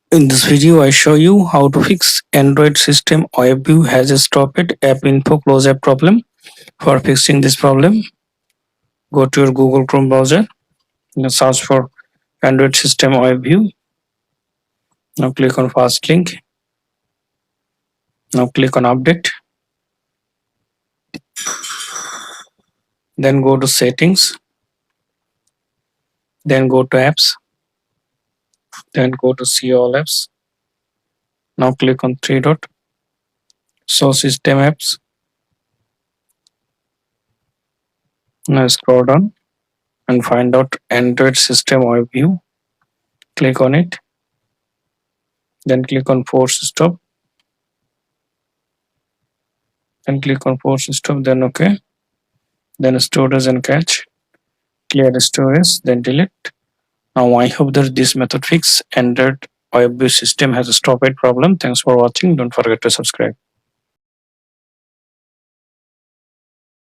In this video, I show you how to fix Android System WebView has a stopped app info close app problem. For fixing this problem, go to your Google Chrome browser and search for Android System WebView. Now click on first link. Now click on update. Then go to settings. Then go to apps. Then go to see all apps. Now click on three dot. Show system apps. Now scroll down and find out Android System WebView. Click on it. Then click on force stop. Then click on force stop. Then OK. Then storage and cache. Clear the storage. Then delete. Now I hope that this method fix Android WebView system has a stopped problem. Thanks for watching. Don't forget to subscribe.